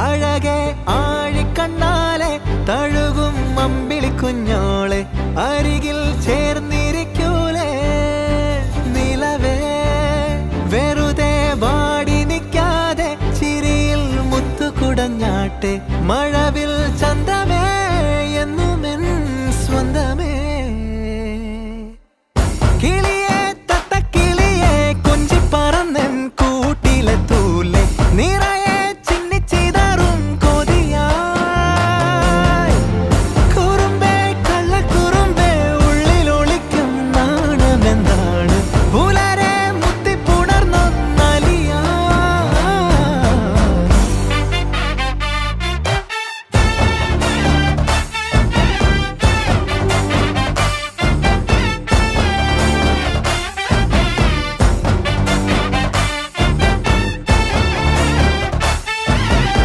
അഴകെ ആഴിക്കണ്ണാലെ തഴുകും അമ്പിളി കുഞ്ഞോളെ അരികിൽ ചേർന്നിരിക്കൂലേ നിലവേ വെറുതെ വാടി നിൽക്കാതെ ചിരിയിൽ മുത്തുകുടഞ്ഞാട്ടെ മഴവിൽ ചന്ദ്ര